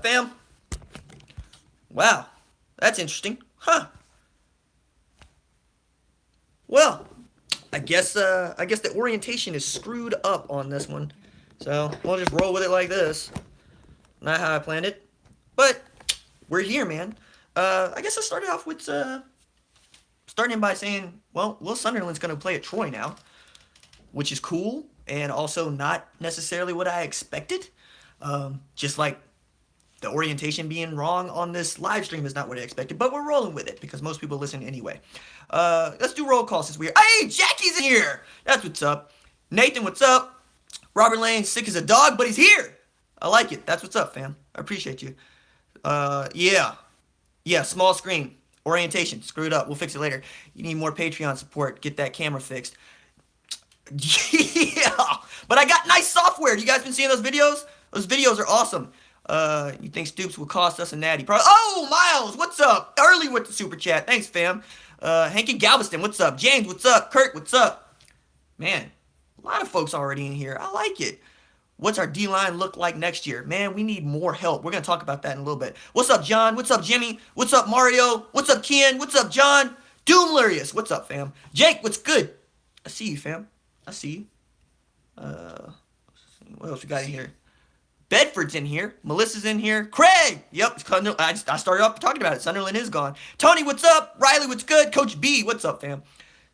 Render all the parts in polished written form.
fam? Wow, that's interesting. Huh. Well, I guess the orientation is screwed up on this one. So we'll just roll with it like this. Not how I planned it. But we're here, man. I guess I started off with starting by saying, well, Will Sunderland's going to play at Troy now, which is cool and also not necessarily what I expected. Just like the orientation being wrong on this live stream is not what I expected, but we're rolling with it because most people listen anyway. Let's do roll call since we're... Hey, Jackie's in here! That's what's up. Nathan, what's up? Robert Lane, sick as a dog, but he's here! I like it. That's what's up, fam. I appreciate you. Yeah, small screen. Orientation, screwed up. We'll fix it later. You need more Patreon support. Get that camera fixed. Yeah! But I got nice software. You guys been seeing those videos? Those videos are awesome. You think Stoops will cost us a natty? Oh, Miles, what's up? Early with the super chat. Thanks, fam. Hank and Galveston, what's up? James, what's up? Kurt, what's up? Man, a lot of folks already in here. I like it. What's our D-line look like next year? Man, we need more help. We're going to talk about that in a little bit. What's up, John? What's up, Jimmy? What's up, Mario? What's up, Ken? What's up, John? Doomlurious. What's up, fam? Jake, what's good? I see you, fam. I see you. What else we got in here? Bedford's in here. Melissa's in here. Craig! Yep, I started off talking about it. Sunderland is gone. Tony, what's up? Riley, what's good? Coach B, what's up, fam?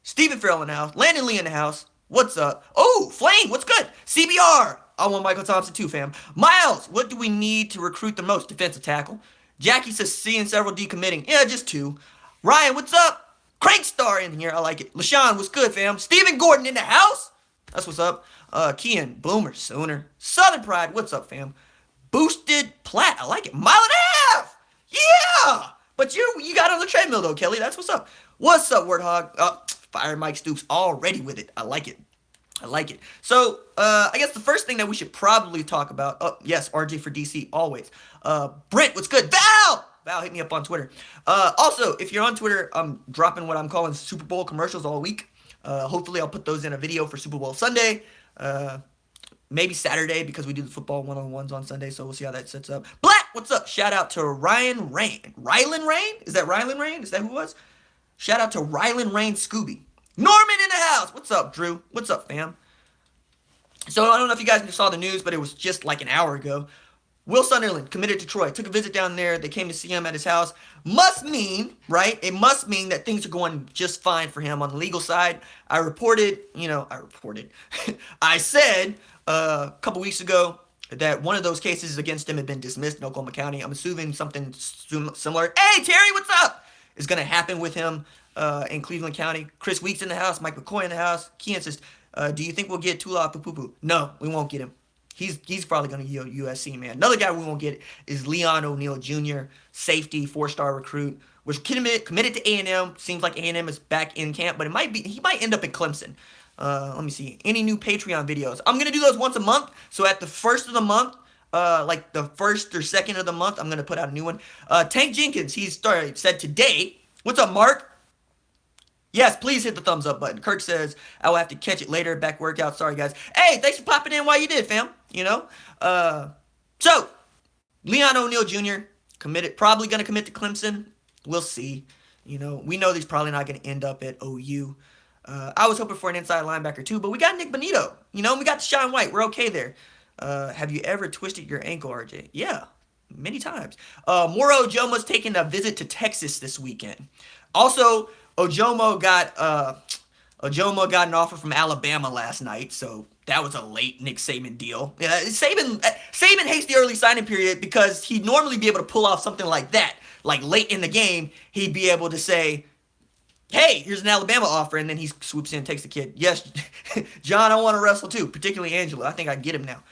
Stephen Farrell in the house. Landon Lee in the house. What's up? Oh, Flame, what's good? CBR. I want Michael Thompson too, fam. Miles, what do we need to recruit the most? Defensive tackle. Jackie says seeing several decommitting. Yeah, just 2. Ryan, what's up? Crankstar in here. I like it. LaShawn, what's good, fam? Stephen Gordon in the house. That's what's up. Kian, Boomer, Sooner. Southern Pride, what's up, fam? Boosted Plat, I like it. Mile and a half. Yeah. But you got on the treadmill though, Kelly. That's what's up. What's up, Wordhog? Fire Mike Stoops already with it. I like it. I like it. So, I guess the first thing that we should probably talk about, yes, RJ for DC, always. Brent, what's good? Val, hit me up on Twitter. Also, if you're on Twitter, I'm dropping what I'm calling Super Bowl commercials all week. Hopefully, I'll put those in a video for Super Bowl Sunday. Maybe Saturday because we do the football one-on-ones on Sunday, so we'll see how that sets up. Black, what's up? Shout out to Ryan Rain. Rylan Rain? Is that Rylan Rain? Is that who it was? Shout out to Rylan Rain Scooby. Norman in the house. What's up, Drew? What's up, fam? So I don't know if you guys saw the news, but it was just like an hour ago. Will Sunderland committed to Troy. Took a visit down there. They came to see him at his house. Must mean, right? It must mean that things are going just fine for him on the legal side. I said a couple weeks ago that one of those cases against him had been dismissed in Oklahoma County. I'm assuming something similar. Hey, Terry, what's up? Is going to happen with him in Cleveland County. Chris Weeks in the house. Mike McCoy in the house. Kian says, do you think we'll get Tula Pupupu? No, we won't get him. He's probably going to go USC, man. Another guy we won't get is Leon O'Neal Jr., safety, 4-star recruit. Was committed to A&M. Seems like A&M is back in camp, but he might end up in Clemson. Let me see. Any new Patreon videos? I'm going to do those once a month. So at the first of the month, like the first or second of the month, I'm going to put out a new one. Tank Jenkins, said today. What's up, Mark? Yes, please hit the thumbs up button. Kirk says, I will have to catch it later. Back workout. Sorry, guys. Hey, thanks for popping in while you did, fam. You know? So, Leon O'Neal Jr. probably going to commit to Clemson. We'll see. You know, we know he's probably not going to end up at OU. I was hoping for an inside linebacker too, but we got Nick Bonito. You know, we got Deshaun White. We're okay there. Have you ever twisted your ankle, RJ? Yeah, many times. Moro Ojomo's taking a visit to Texas this weekend. Also, Ojomo got an offer from Alabama last night, so that was a late Nick Saban deal. Saban hates the early signing period because he'd normally be able to pull off something like that. Like late in the game, he'd be able to say, hey, here's an Alabama offer, and then he swoops in and takes the kid. Yes, John, I want to wrestle too, particularly Angela. I think I get him now.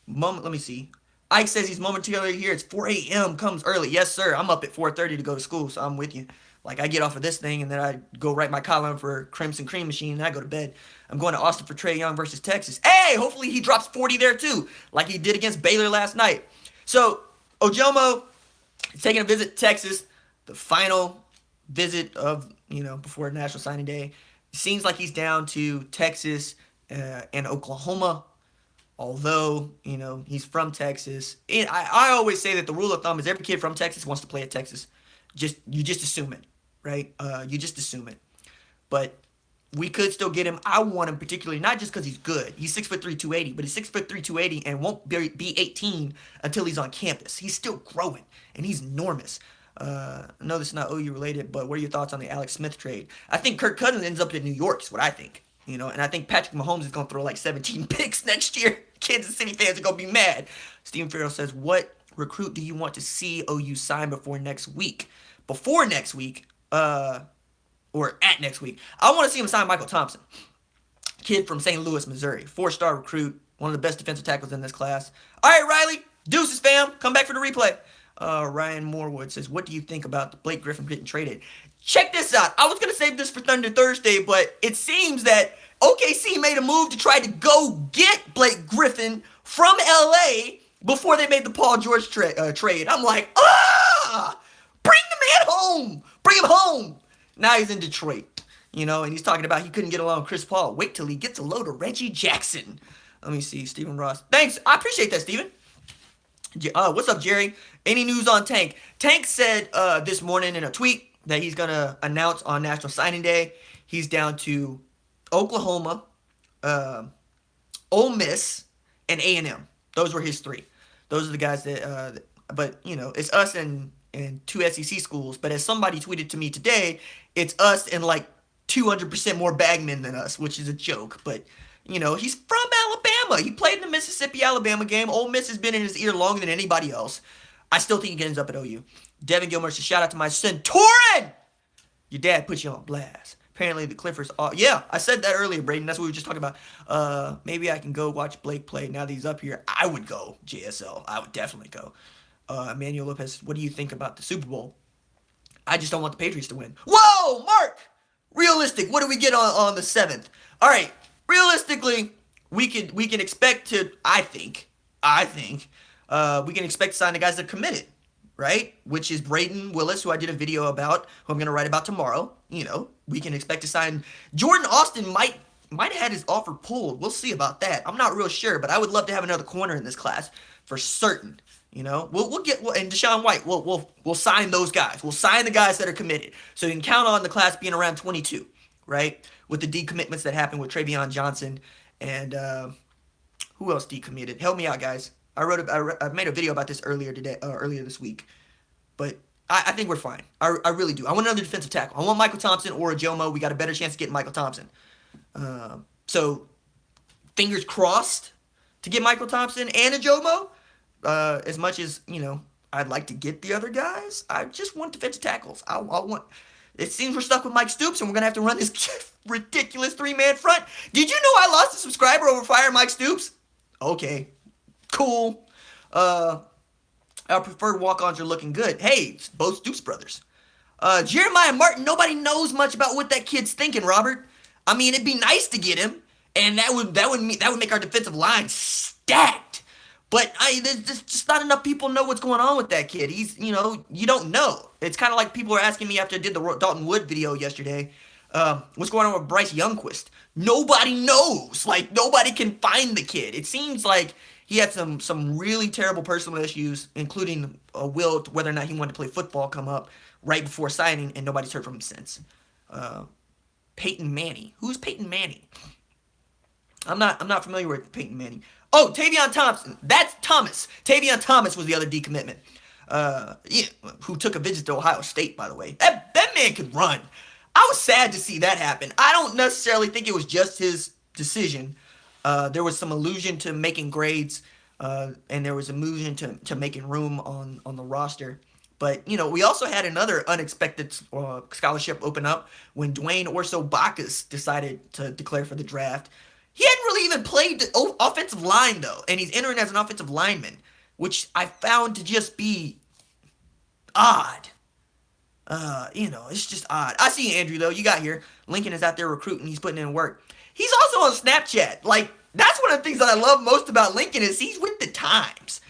Let me see. Ike says he's momentarily here. It's 4 a.m. Comes early. Yes, sir. I'm up at 4:30 to go to school, so I'm with you. Like, I get off of this thing, and then I go write my column for Crimson Cream Machine, and I go to bed. I'm going to Austin for Trae Young versus Texas. Hey, hopefully he drops 40 there, too, like he did against Baylor last night. So, Ojomo is taking a visit to Texas, the final visit of, before National Signing Day. Seems like he's down to Texas and Oklahoma. although, he's from Texas. And I always say that the rule of thumb is every kid from Texas wants to play at Texas. You just assume it, right? You just assume it. But we could still get him. I want him particularly, not just because he's good. He's 6'3", 280, but he's 6'3", 280 and won't be 18 until he's on campus. He's still growing, and he's enormous. I know this is not OU related, but what are your thoughts on the Alex Smith trade? I think Kirk Cousins ends up in New York is what I think. And I think Patrick Mahomes is going to throw like 17 picks next year. Kansas City fans are going to be mad. Stephen Farrell says, what recruit do you want to see OU sign before next week? Before next week, or at next week, I want to see him sign Michael Thompson. Kid from St. Louis, Missouri. 4-star recruit. One of the best defensive tackles in this class. All right, Riley. Deuces, fam. Come back for the replay. Ryan Morewood says, what do you think about the Blake Griffin getting traded? Check this out. I was going to save this for Thunder Thursday, but it seems that OKC made a move to try to go get Blake Griffin from LA before they made the Paul George trade. I'm like, bring the man home. Bring him home. Now he's in Detroit, and he's talking about he couldn't get along with Chris Paul. Wait till he gets a load of Reggie Jackson. Let me see, Stephen Ross. Thanks. I appreciate that, Stephen. What's up, Jerry? Any news on Tank? Tank said this morning in a tweet that he's going to announce on National Signing Day. He's down to Oklahoma, Ole Miss, and A&M. Those were his three. Those are the guys that, but, it's us and two SEC schools. But as somebody tweeted to me today, it's us and like 200% more bagmen than us, which is a joke. But, he's from Alabama. He played in the Mississippi-Alabama game. Ole Miss has been in his ear longer than anybody else. I still think he ends up at OU. Devin Gilmore says, shout out to my Centauran! Your dad put you on blast. Apparently the Clippers are... Yeah, I said that earlier, Braden. That's what we were just talking about. Maybe I can go watch Blake play now that he's up here. I would go, JSL. I would definitely go. Emmanuel Lopez, what do you think about the Super Bowl? I just don't want the Patriots to win. Whoa, Mark! Realistic, what do we get on the 7th? All right, realistically, we can expect to, I think, we can expect to sign the guys that are committed, right? Which is Braden Willis, who I did a video about, who I'm going to write about tomorrow. We can expect to sign Jordan Austin. Might have had his offer pulled. We'll see about that. I'm not real sure, but I would love to have another corner in this class for certain. We'll get, and Deshaun White, we'll sign those guys. We'll sign the guys that are committed. So you can count on the class being around 22, right? With the decommitments that happened with Travion Johnson and who else decommitted? Help me out, guys. I made a video about this earlier this week, but I think we're fine. I really do. I want another defensive tackle. I want Michael Thompson or a Jomo. We got a better chance of getting Michael Thompson. So fingers crossed to get Michael Thompson and a Jomo. As much as, I'd like to get the other guys, I just want defensive tackles. I want... It seems we're stuck with Mike Stoops, and we're going to have to run this ridiculous 3-man front. Did you know I lost a subscriber over firing Mike Stoops? Okay. Cool. Our preferred walk-ons are looking good. Hey, it's both Stoops brothers. Jeremiah Martin, nobody knows much about what that kid's thinking, Robert. I mean, it'd be nice to get him, and that would make our defensive line stacked. But there's just not enough people know what's going on with that kid. He's, you don't know. It's kind of like people were asking me after I did the Dalton Wood video yesterday, what's going on with Bryce Youngquist. Nobody knows. Like, nobody can find the kid. It seems like he had some really terrible personal issues, including a will to whether or not he wanted to play football come up right before signing, and nobody's heard from him since. Peyton Manning. Who's Peyton Manning? I'm not familiar with Peyton Manning. Oh, Tavion Thompson. That's Thomas. Tavion Thomas was the other decommitment. Who took a visit to Ohio State, by the way. That man could run. I was sad to see that happen. I don't necessarily think it was just his decision. There was some allusion to making grades, and there was allusion to making room on the roster. But, we also had another unexpected scholarship open up when Dwayne Orso-Bacchus decided to declare for the draft. He hadn't really even played the offensive line, though, and he's entering as an offensive lineman, which I found to just be odd. It's just odd. I see you, Andrew, though. You got here. Lincoln is out there recruiting. He's putting in work. He's also on Snapchat. Like, that's one of the things that I love most about Lincoln is he's with the times.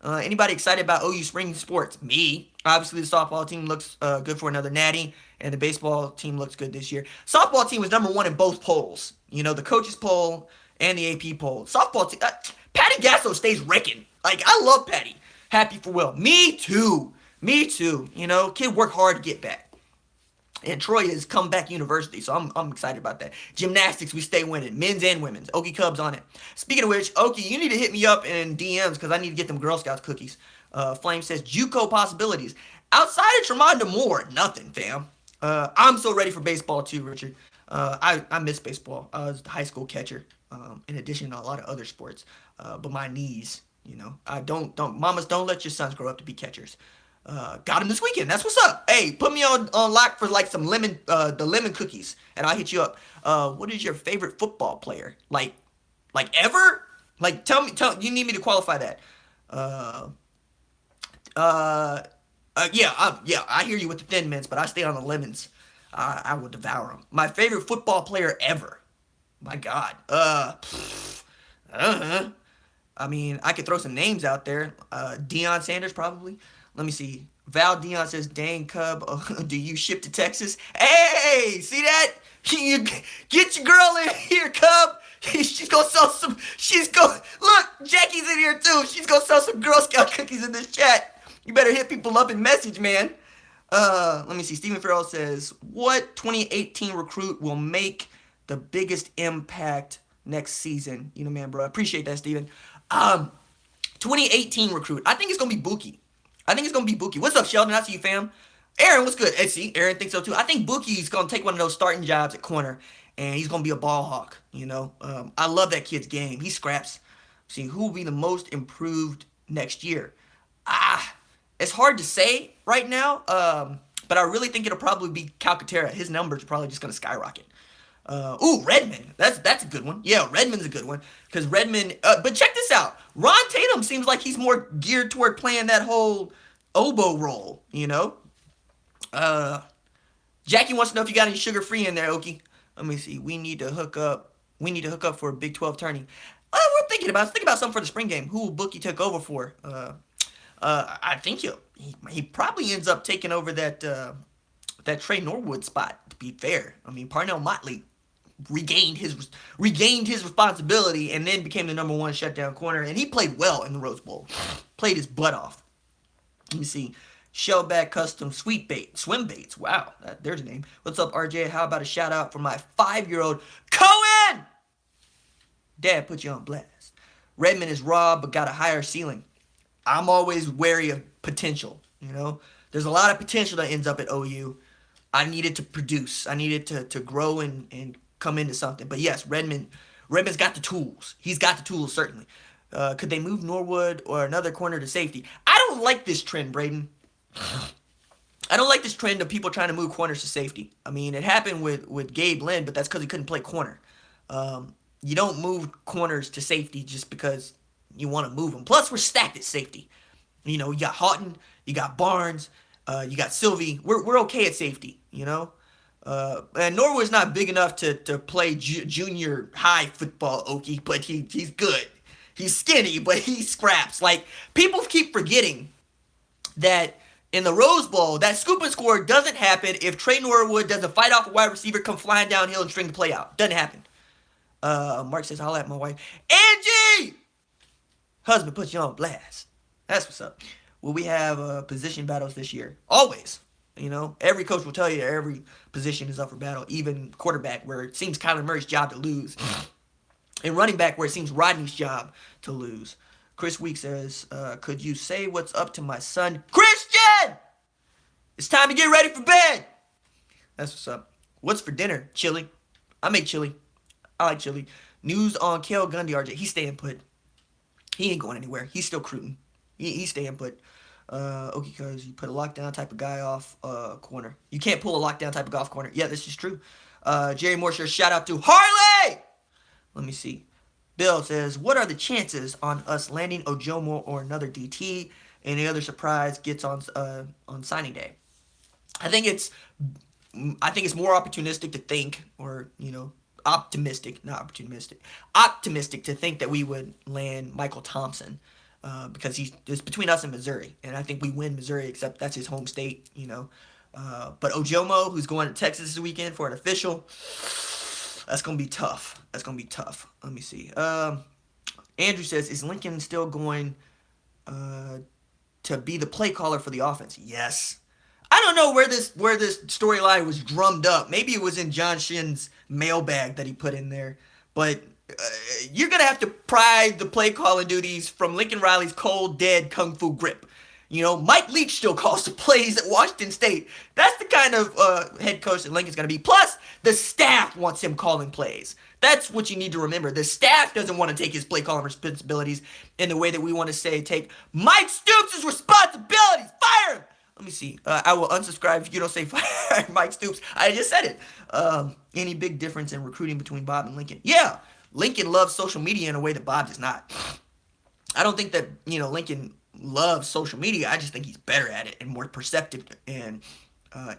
Anybody excited about OU spring sports? Me. Obviously, the softball team looks good for another natty, and the baseball team looks good this year. Softball team was number 1 in both polls. The coaches poll and the AP poll. Softball team, Patty Gasso stays wrecking. Like, I love Patty. Happy for Will. Me too. Me too. You know, kid worked hard to get back. And Troy is comeback university, so I'm excited about that. Gymnastics, we stay winning. Men's and women's. Okie Cubs on it. Speaking of which, Okie, you need to hit me up in DMs because I need to get them Girl Scouts cookies. Flame says, JUCO possibilities. Outside of Tremonda Moore, nothing, fam. I'm so ready for baseball too, Richard. I miss baseball. I was a high school catcher, in addition to a lot of other sports. But my knees, you know, mamas, don't let your sons grow up to be catchers. Got him this weekend. That's what's up. Hey, put me on lock for like some the lemon cookies, and I'll hit you up. What is your favorite football player? Like ever? Like tell you need me to qualify that. Yeah, I hear you with the Thin Mints, but I stay on the lemons. I will devour them. My favorite football player ever. My God. I mean, I could throw some names out there. Deion Sanders, probably. Let me see. Val Dion says, dang, Cub, do you ship to Texas? Hey, see that? You get your girl in here, Cub. She's going to sell some, look, Jackie's in here too. She's going to sell some Girl Scout cookies in this chat. You better hit people up and message, man. Let me see. Stephen Farrell says, what 2018 recruit will make the biggest impact next season? You know, man, bro. I appreciate that, Stephen. 2018 recruit. I think it's going to be Buki. What's up, Sheldon? I see you, fam. Aaron, what's good? Hey, see, Aaron thinks so too. I think Buki's going to take one of those starting jobs at corner, and he's going to be a ball hawk, you know. I love that kid's game. He scraps. See, who will be the most improved next year? It's hard to say right now, but I really think it'll probably be Calcaterra. His numbers are probably just going to skyrocket. Redmond. That's a good one. Yeah, Redmond's a good one. Because Redmond, but check this out. Ron Tatum seems like he's more geared toward playing that whole oboe role, you know? Jackie wants to know if you got any sugar-free in there, Okie. Let me see. We need to hook up for a Big 12 tourney. We're thinking about something for the spring game. Who will Bookie take over for? I think he probably ends up taking over that Trey Norwood spot, to be fair. I mean, Parnell Motley regained his responsibility and then became the number one shutdown corner, and he played well in the Rose Bowl. Played his butt off. Let me see. Shellback Custom Swim Baits. Wow, there's a name. What's up, RJ? How about a shout out for my 5-year-old Cohen? Dad put you on blast. Redmond is raw, but got a higher ceiling. I'm always wary of potential, you know? There's a lot of potential that ends up at OU. I needed to produce. I needed to grow and come into something. But yes, Redmond's got the tools. He's got the tools, certainly. Could they move Norwood or another corner to safety? I don't like this trend, Braden. I don't like this trend of people trying to move corners to safety. I mean, it happened with Gabe Lynn, but that's because he couldn't play corner. You don't move corners to safety just because you want to move them. Plus, we're stacked at safety. You know, you got Houghton, you got Barnes, you got Sylvie. We're okay at safety, you know? And Norwood's not big enough to play junior high football, Okie, but he's good. He's skinny, but he scraps. Like, people keep forgetting that in the Rose Bowl, that scoop and score doesn't happen if Trey Norwood doesn't fight off a wide receiver, come flying downhill and string the play out. Doesn't happen. Mark says, holla at my wife. Angie! Husband puts you on blast. That's what's up. Will we have position battles this year? Always. You know, every coach will tell you every position is up for battle, even quarterback, where it seems Kyler Murray's job to lose, and running back, where it seems Rodney's job to lose. Chris Week says, could you say what's up to my son, Christian? It's time to get ready for bed. That's what's up. What's for dinner? Chili. I make chili. I like chili. News on Cale Gundy, RJ. He's staying put. He ain't going anywhere. He's still recruiting. He's staying put. Okay, because you put a lockdown type of guy off corner. You can't pull a lockdown type of guy off corner. Yeah, this is true. Jerry Moore says, shout out to Harley! Let me see. Bill says, what are the chances on us landing Ojomo or another DT? Any other surprise gets on signing day? I think it's more opportunistic to think, or, you know, optimistic to think that we would land Michael Thompson, because it's between us and Missouri, and I think we win Missouri, except that's his home state, you know. But Ojomo, who's going to Texas this weekend for an official, that's gonna be tough. Let me see. Andrew says, is Lincoln still going to be the play caller for the offense? Yes. I don't know where this storyline was drummed up. Maybe it was in John Shin's mailbag that he put in there. But you're going to have to pry the play calling duties from Lincoln Riley's cold, dead kung fu grip. Mike Leach still calls the plays at Washington State. That's the kind of head coach that Lincoln's going to be. Plus, the staff wants him calling plays. That's what you need to remember. The staff doesn't want to take his play calling responsibilities in the way that we want to say take Mike Stoops' responsibilities. Fire him! Let me see. I will unsubscribe if you don't say fire Mike Stoops. I just said it. Any big difference in recruiting between Bob and Lincoln? Yeah. Lincoln loves social media in a way that Bob does not. I don't think that, Lincoln loves social media. I just think he's better at it and more perceptive and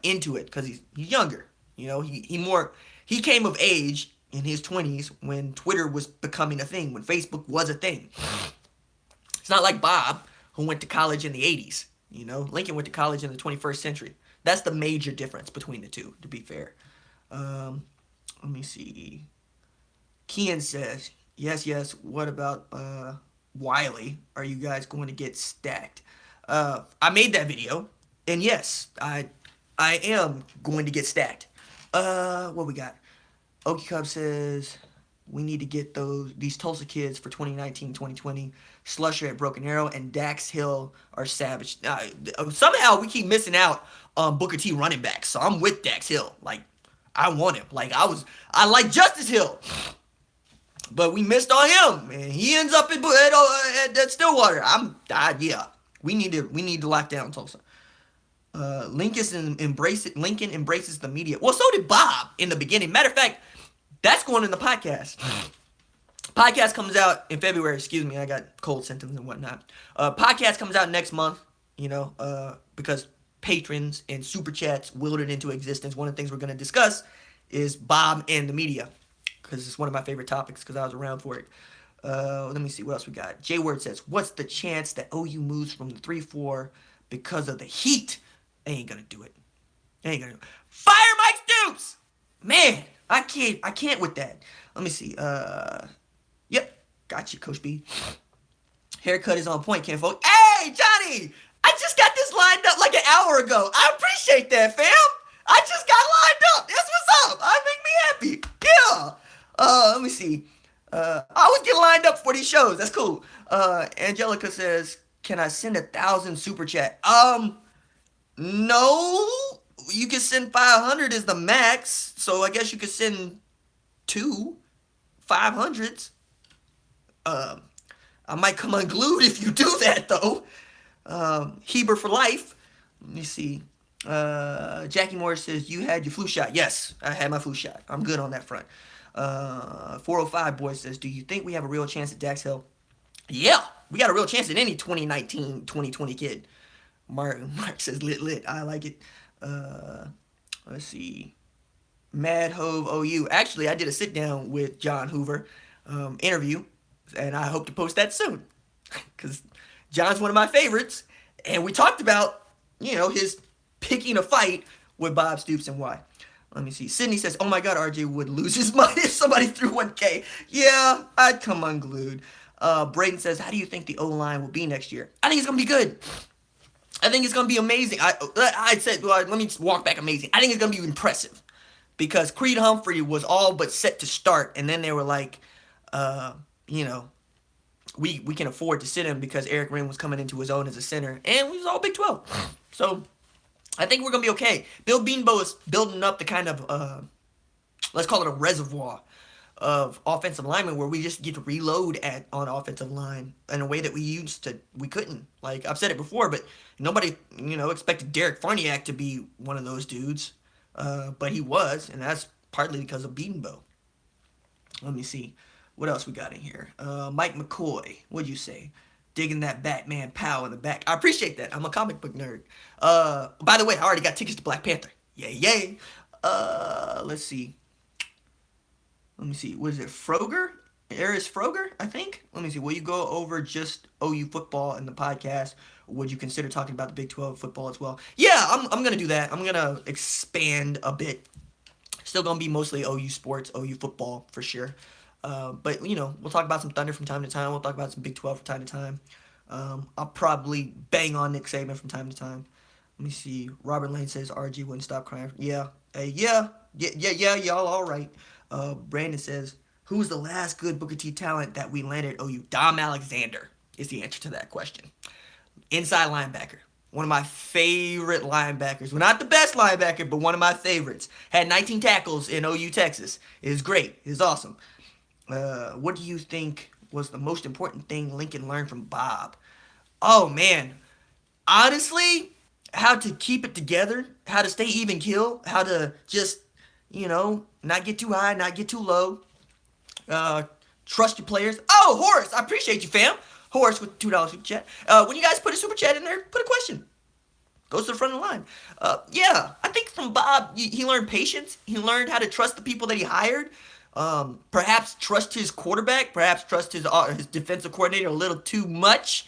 into it because he's younger. He came of age in his 20s when Twitter was becoming a thing, when Facebook was a thing. It's not like Bob, who went to college in the 80s. Lincoln went to college in the 21st century. That's the major difference between the two, to be fair. Let me see. Kian says, yes, what about Wiley? Are you guys going to get stacked? I made that video, and yes, I am going to get stacked. What we got? Okie Cub says, we need to get these Tulsa kids for 2019-2020. Slusher at Broken Arrow and Dax Hill are savage. Somehow we keep missing out on Booker T running backs, so I'm with Dax Hill. I want him. I like Justice Hill. But we missed on him, and he ends up at Stillwater. Yeah. We need to lock down Tulsa. Lincoln embraces the media. Well, so did Bob in the beginning. Matter of fact, that's going in the podcast. Podcast comes out in February. Excuse me, I got cold symptoms and whatnot. Podcast comes out next month. Because patrons and super chats willed it into existence. One of the things we're going to discuss is Bob and the media, because it's one of my favorite topics because I was around for it. Let me see what else we got. J Word says, what's the chance that OU moves from the 3-4 because of the heat? They ain't gonna do it. Fire Mike Stoops! Man, I can't with that. Let me see. Yep, got you, Coach B. Haircut is on point, Ken Folk. Hey, Johnny! I just got this lined up like an hour ago. I appreciate that, fam. I just got lined up. That's what's up. That make me happy. Yeah. Let me see. I always get lined up for these shows. That's cool. Angelica says, can I send 1,000 super chat? No. You can send 500 is the max. So I guess you could send 2 500s. I might come unglued if you do that, though. Heber for life. Let me see. Jackie Moore says, you had your flu shot. Yes, I had my flu shot. I'm good on that front. 405 boy says, do you think we have a real chance at Dax Hill? Yeah, we got a real chance at any 2019-2020 kid. Mark says, lit. I like it. Let's see. Mad Hove OU. Actually, I did a sit down with John Hoover interview, and I hope to post that soon because John's one of my favorites, and we talked about, his picking a fight with Bob Stoops and why. Let me see. Sydney says, oh my God, RJ would lose his mind if somebody threw 1K. Yeah, I'd come unglued. Braden says, how do you think the O-line will be next year? I think it's going to be good. I think it's going to be amazing. I said, well, let me walk back amazing. I think it's going to be impressive because Creed Humphrey was all but set to start, and then they were like, we can afford to sit him because Eric Wren was coming into his own as a center, and we was all Big 12. So I think we're going to be okay. Bill Beanbo is building up the kind of, let's call it a reservoir of offensive linemen where we just get to reload on offensive line in a way that we couldn't. Like I've said it before, but nobody, expected Derek Farniak to be one of those dudes. But he was, and that's partly because of Beanbo. Let me see. What else we got in here? Mike McCoy, what'd you say? Digging that Batman Pow in the back. I appreciate that. I'm a comic book nerd. By the way, I already got tickets to Black Panther. Yay. Let's see. Let me see. What is it? Froger? Eris Froger, I think? Let me see. Will you go over just OU football in the podcast? Or would you consider talking about the Big 12 football as well? Yeah, I'm going to do that. I'm going to expand a bit. Still going to be mostly OU sports, OU football for sure. But, we'll talk about some Thunder from time to time. We'll talk about some Big 12 from time to time. I'll probably bang on Nick Saban from time to time. Let me see. Robert Lane says RG wouldn't stop crying. Yeah. Yeah, y'all all right. Brandon says, who was the last good Booker T talent that we landed at OU? Dom Alexander is the answer to that question. Inside linebacker. One of my favorite linebackers. Well, not the best linebacker, but one of my favorites. Had 19 tackles in OU, Texas. It was great. It was awesome. What do you think was the most important thing Lincoln learned from Bob? Oh, man. Honestly, how to keep it together, how to stay even keel, how to just, not get too high, not get too low. Trust your players. Oh, Horace, I appreciate you, fam. Horace with $2 super chat. When you guys put a super chat in there, put a question. Goes to the front of the line. Yeah, I think from Bob, he learned patience. He learned how to trust the people that he hired. Perhaps trust his quarterback. Perhaps trust his defensive coordinator a little too much.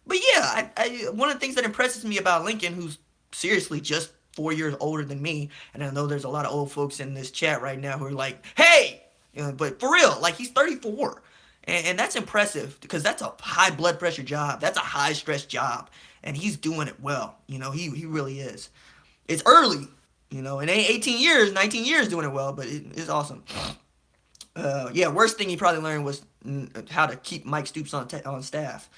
But yeah, one of the things that impresses me about Lincoln, who's seriously just 4 years older than me, and I know there's a lot of old folks in this chat right now who are like, hey! But for real, like, he's 34. And that's impressive because that's a high blood pressure job. That's a high stress job. And he's doing it well. He really is. It's early, it ain't 18 years, 19 years doing it well, but it's awesome. Yeah, worst thing he probably learned was how to keep Mike Stoops on staff.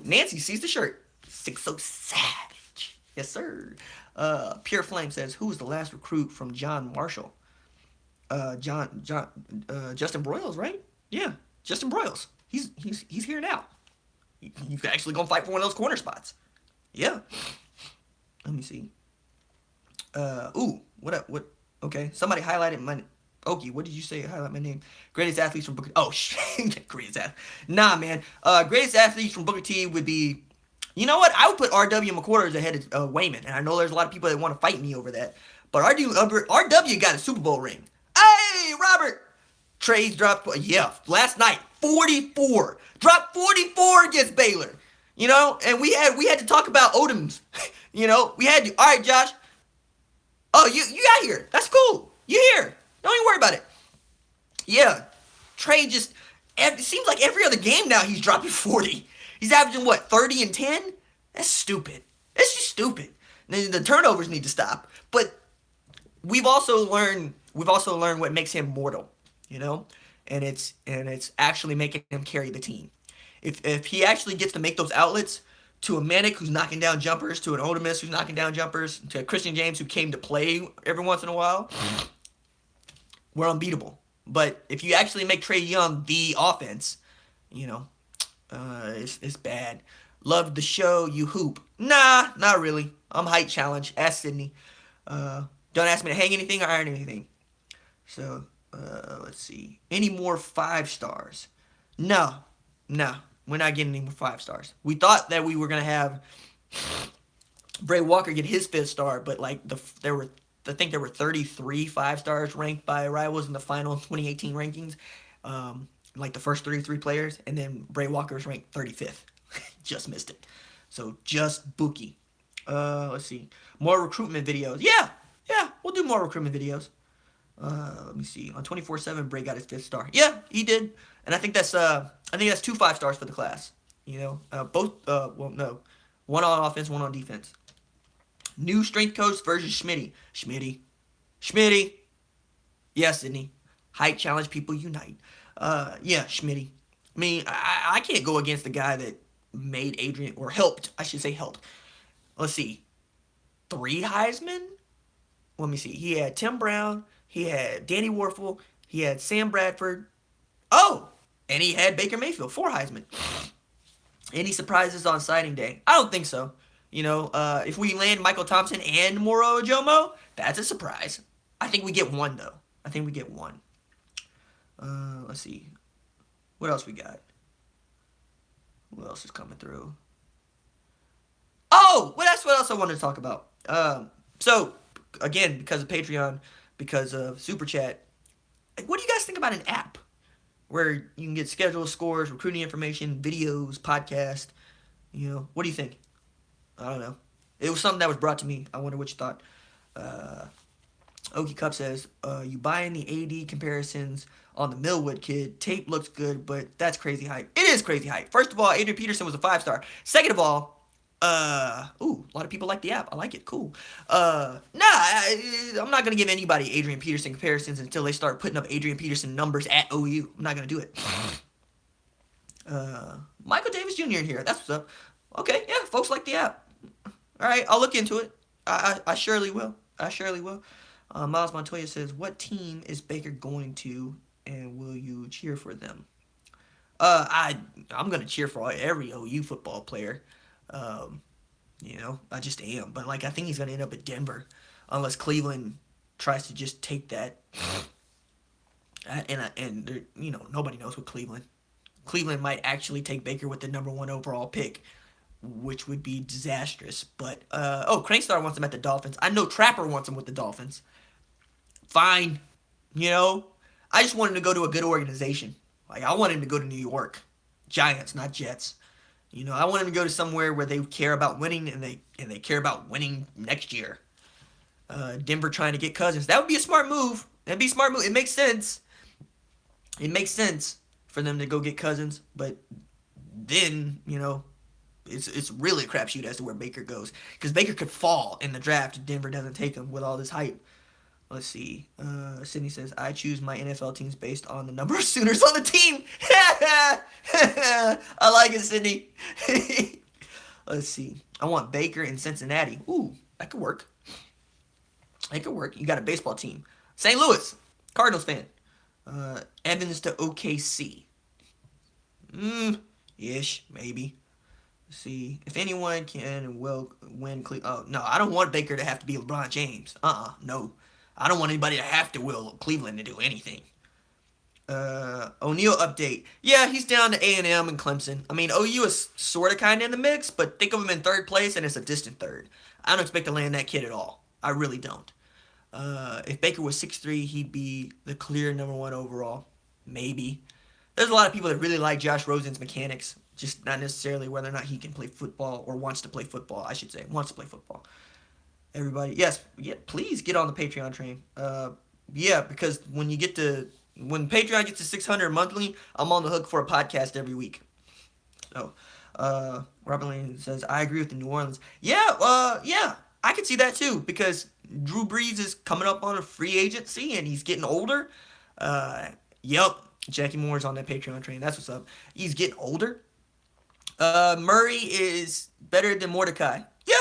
Nancy sees the shirt. Six so savage. Yes, sir. Pure Flame says, who was the last recruit from John Marshall? Justin Broyles, right? Yeah, Justin Broyles. He's here now. He's actually gonna fight for one of those corner spots. Yeah. Let me see. What up? What? Okay, somebody highlighted my. Okie, what did you say? Highlight my name. Greatest athletes from Booker. Oh shit, greatest athlete. Nah, man. Greatest athletes from Booker T would be. You know what? I would put R.W. McQuarters ahead of Wayman, and I know there's a lot of people that want to fight me over that. But R.W. got a Super Bowl ring. Hey, Robert. Trey's dropped. Yeah, last night 44. Dropped 44 against Baylor. And we had to talk about Odoms. We had to. All right, Josh. Oh, you got here. That's cool. You here. Don't even worry about it. Yeah, Trey just, it seems like every other game now he's dropping 40. He's averaging, 30 and 10? That's stupid. That's just stupid. The turnovers need to stop. But we've also learned what makes him mortal, and it's actually making him carry the team. If he actually gets to make those outlets to a Manic who's knocking down jumpers, to an Odomus who's knocking down jumpers, to Christian James who came to play every once in a while, we're unbeatable. But if you actually make Trey Young the offense, it's bad. Loved the show, you hoop. Nah, not really. I'm height challenge. Ask Sydney. Don't ask me to hang anything or iron anything. So, let's see. Any more 5 stars? No. We're not getting any more 5 stars. We thought that we were going to have Bray Walker get his 5th star, but there were 33 5 stars ranked by Rivals in the final 2018 rankings. The first 33 players, and then Bray Walker's ranked 35th. Just missed it. So just Bookie. Let's see. More recruitment videos. Yeah, we'll do more recruitment videos. Let me see. On 24/7, Bray got his 5th star. Yeah, he did. And I think that's 2 5 stars for the class. Both. No, one on offense, one on defense. New strength coach versus Schmitty. Schmitty. Yeah, Sydney. Height challenge, people unite. Yeah, Schmitty. I mean, I can't go against the guy that made Adrian, or helped. I should say helped. Let's see. 3 Heisman? Let me see. He had Tim Brown. He had Danny Warfel. He had Sam Bradford. Oh! And he had Baker Mayfield. 4 Heisman. Any surprises on signing day? I don't think so. If we land Michael Thompson and Moro Ojomo, that's a surprise. I think we get 1, though. I think we get 1. Let's see. What else we got? What else is coming through? Oh! Well, that's what else I wanted to talk about. So, again, because of Patreon, because of Super Chat, what do you guys think about an app where you can get schedules, scores, recruiting information, videos, podcast? What do you think? I don't know. It was something that was brought to me. I wonder what you thought. Okie Cup says, you buying the AD comparisons on the Millwood kid. Tape looks good, but that's crazy hype. It is crazy hype. First of all, Adrian Peterson was a 5-star. Second of all, a lot of people like the app. I like it. Cool. I'm not gonna give anybody Adrian Peterson comparisons until they start putting up Adrian Peterson numbers at OU. I'm not gonna do it. Michael Davis Jr. in here. That's what's up. Okay, yeah, folks like the app. All right, I'll look into it. I surely will. I surely will. Miles Montoya says, what team is Baker going to, and will you cheer for them? I'm gonna cheer for every OU football player. I just am. But like, I think he's gonna end up at Denver, unless Cleveland tries to just take that. Nobody knows what Cleveland. Cleveland might actually take Baker with the number 1 overall pick, which would be disastrous. But Crankstar wants him at the Dolphins. I know Trapper wants him with the Dolphins. Fine, I just want him to go to a good organization. Like, I want him to go to New York Giants, not Jets. I want him to go to somewhere where they care about winning and they care about winning next year. Denver trying to get Cousins. That would be a smart move. That'd be a smart move. It makes sense. It makes sense for them to go get Cousins, but then, it's really a crapshoot as to where Baker goes. Because Baker could fall in the draft if Denver doesn't take him with all this hype. Let's see. Sydney says, I choose my NFL teams based on the number of Sooners on the team. I like it, Sydney. Let's see. I want Baker in Cincinnati. Ooh, that could work. That could work. You got a baseball team. St. Louis, Cardinals fan. Evans to OKC. Ish, maybe. Let's see. If anyone can and will win Cleveland. Oh, no, I don't want Baker to have to be LeBron James. No. I don't want anybody to have to will Cleveland to do anything. O'Neal update. Yeah, he's down to A&M and Clemson. I mean, OU is sort of kind of in the mix, but think of him in third place, and it's a distant third. I don't expect to land that kid at all. I really don't. If Baker was 6'3", he'd be the clear number 1 overall. Maybe. There's a lot of people that really like Josh Rosen's mechanics, just not necessarily whether or not he can play football, or wants to play football, I should say. Wants to play football. Everybody, yes, please get on the Patreon train. Because when Patreon gets to 600 monthly, I'm on the hook for a podcast every week. So, Robert Lane says, I agree with the New Orleans. Yeah, I can see that too, because Drew Brees is coming up on a free agency and he's getting older. Jackie Moore's on that Patreon train. That's what's up. He's getting older. Murray is better than Mordecai. Yeah.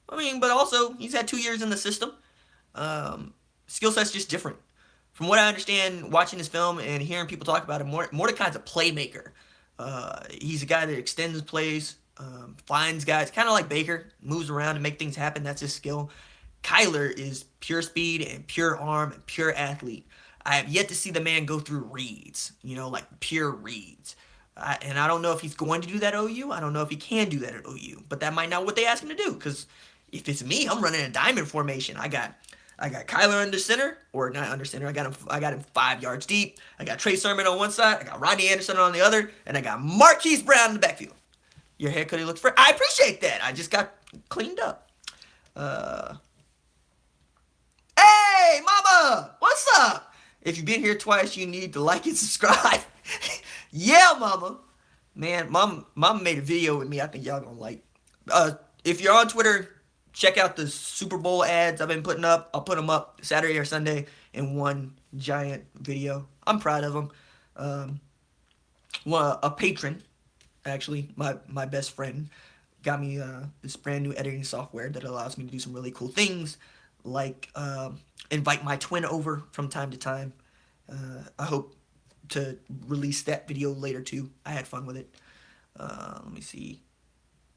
I mean, but also, he's had 2 years in the system. Skill set's just different. From what I understand, watching this film and hearing people talk about it, Mordecai's a playmaker. He's a guy that extends plays, finds guys, kind of like Baker, moves around to make things happen. That's his skill. Kyler is pure speed and pure arm and pure athlete. I have yet to see the man go through reads, like pure reads. And I don't know if he's going to do that at OU. I don't know if he can do that at OU. But that might not be what they ask him to do, because if it's me, I'm running a diamond formation. I got Kyler under center, or not under center. I got him 5 yards deep. I got Trey Sermon on one side. I got Rodney Anderson on the other, and I got Marquise Brown in the backfield. Your haircut looks fresh. I appreciate that. I just got cleaned up. Hey, mama, what's up? If you've been here twice, you need to like and subscribe. Yeah, mama. Man, mama made a video with me. I think y'all gonna like. If you're on Twitter, check out the Super Bowl ads I've been putting up. I'll put them up Saturday or Sunday in one giant video. I'm proud of them. A patron, actually, my best friend, got me this brand new editing software that allows me to do some really cool things, like invite my twin over from time to time. I hope to release that video later too. I had fun with it. Let me see.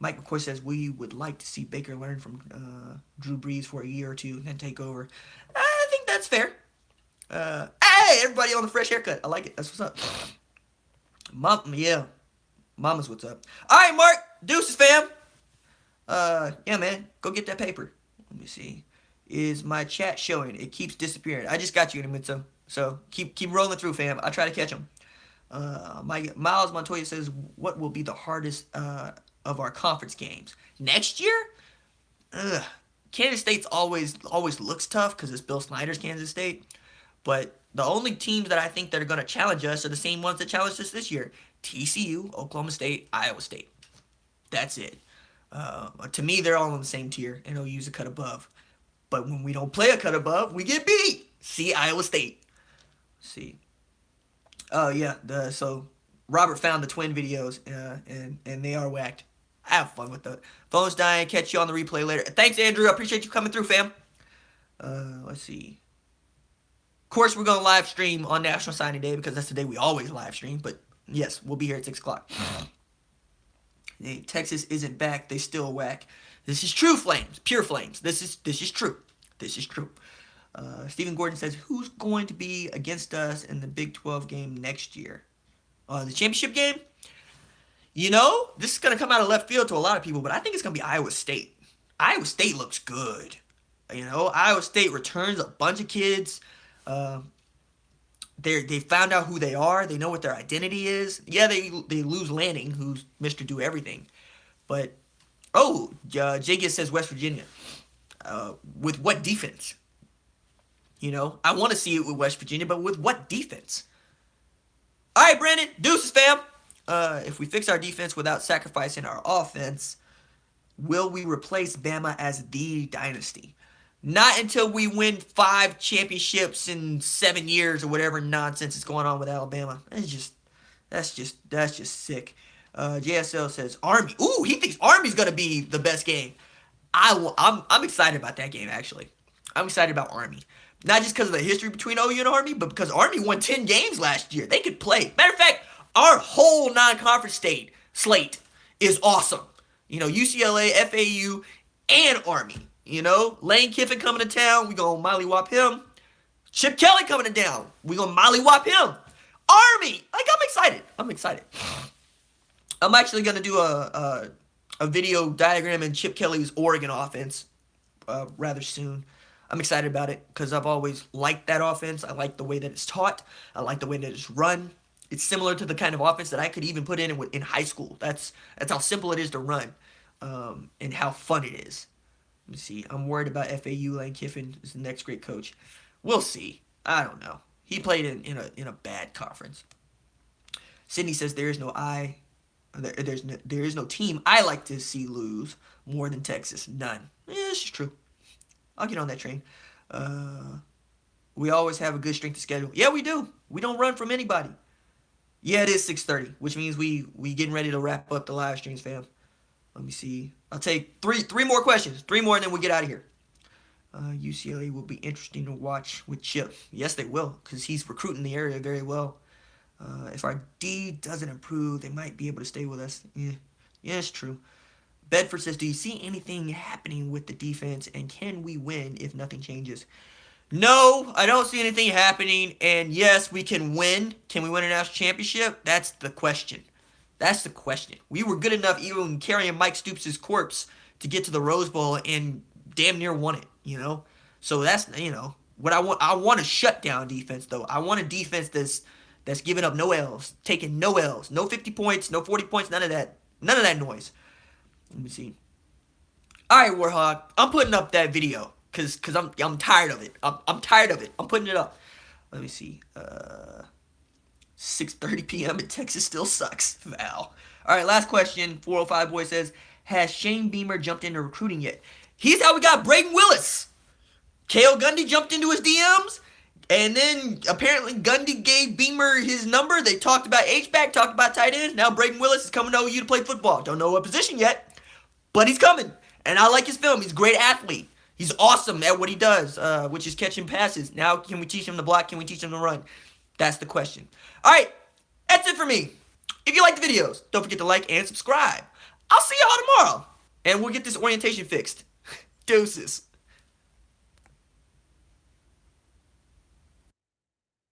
Mike McCoy says, we would like to see Baker learn from Drew Brees for a year or two and then take over. I think that's fair. Hey, everybody on the fresh haircut. I like it. That's what's up. Mama's what's up. All right, Mark. Deuces, fam. Yeah, man. Go get that paper. Let me see. Is my chat showing? It keeps disappearing. I just got you in a minute, so keep rolling through, fam. I try to catch them. Miles Montoya says, what will be the hardest of our conference games next year? Kansas State's always looks tough because it's Bill Snyder's Kansas State. But the only teams that I think that are going to challenge us are the same ones that challenged us this year. TCU, Oklahoma State, Iowa State. That's it. To me, they're all on the same tier, and OU's a cut above. But when we don't play a cut above, we get beat. See Iowa State. See. Oh, yeah. So Robert found the twin videos, and they are whacked. I have fun with that. Phone's dying. Catch you on the replay later. Thanks, Andrew. I appreciate you coming through, fam. Let's see. Of course, we're going to live stream on National Signing Day because that's the day we always live stream. But, yes, we'll be here at 6 o'clock. Hey, Texas isn't back. They still whack. This is true, Flames. Pure Flames. This is true. This is true. Stephen Gordon says, who's going to be against us in the Big 12 game next year? The championship game? You know, this is going to come out of left field to a lot of people, but I think it's going to be Iowa State. Iowa State looks good. You know, Iowa State returns a bunch of kids. They found out who they are. They know what their identity is. Yeah, they lose Lanning, who's Mr. Do Everything. But, Jagus says West Virginia. With what defense? You know, I want to see it with West Virginia, but with what defense? All right, Brandon, deuces, fam. If we fix our defense without sacrificing our offense, will we replace Bama as the dynasty? Not until we win 5 championships in 7 years or whatever nonsense is going on with Alabama. That's just sick. JSL says Army. Ooh, he thinks Army's gonna be the best game. I'm excited about that game, actually. I'm excited about Army. Not just because of the history between OU and Army, but because Army won 10 games last year. They could play. Matter of fact, our whole non-conference slate is awesome. You know, UCLA, FAU, and Army. You know, Lane Kiffin coming to town. We gonna mollywop him. Chip Kelly coming to town. We gonna mollywop him. Army. Like, I'm excited. I'm actually gonna do a video diagram in Chip Kelly's Oregon offense rather soon. I'm excited about it because I've always liked that offense. I like the way that it's taught. I like the way that it's run. It's similar to the kind of offense that I could even put in high school. That's how simple it is to run, and how fun it is. Let me see. I'm worried about FAU. Lane Kiffin is the next great coach. We'll see. I don't know. He played in a bad conference. Sydney says there is no team I like to see lose more than Texas. None. Yeah, this is true. I'll get on that train. We always have a good strength of schedule. Yeah, we do. We don't run from anybody. Yeah, it is 6:30, which means we getting ready to wrap up the live streams, fam. Let me see. I'll take three more questions. 3 more, and then we'll get out of here. UCLA will be interesting to watch with Chip. Yes, they will, because he's recruiting the area very well. If our D doesn't improve, they might be able to stay with us. Yeah, it's true. Bedford says, do you see anything happening with the defense, and can we win if nothing changes? No, I don't see anything happening, and yes, we can win. Can we win a national championship? That's the question. We were good enough even carrying Mike Stoops' corpse to get to the Rose Bowl and damn near won it, you know? So that's, you know, what I want. I want a shutdown defense, though. I want a defense that's giving up no L's, taking no L's, no 50 points, no 40 points, none of that noise. Let me see. All right, Warhawk, I'm putting up that video because I'm tired of it. I'm tired of it. I'm putting it up. Let me see. 6:30 p.m. in Texas still sucks. Val. All right, last question. 405 boy says, has Shane Beamer jumped into recruiting yet? He's how we got Braden Willis. Cale Gundy jumped into his DMs, and then apparently Gundy gave Beamer his number. They talked about H-back, talked about tight ends. Now Braden Willis is coming to OU to play football. Don't know what position yet, but he's coming. And I like his film. He's a great athlete. He's awesome at what he does, which is catching passes. Now, can we teach him to block? Can we teach him to run? That's the question. All right, that's it for me. If you like the videos, don't forget to like and subscribe. I'll see y'all tomorrow, and we'll get this orientation fixed. Deuces.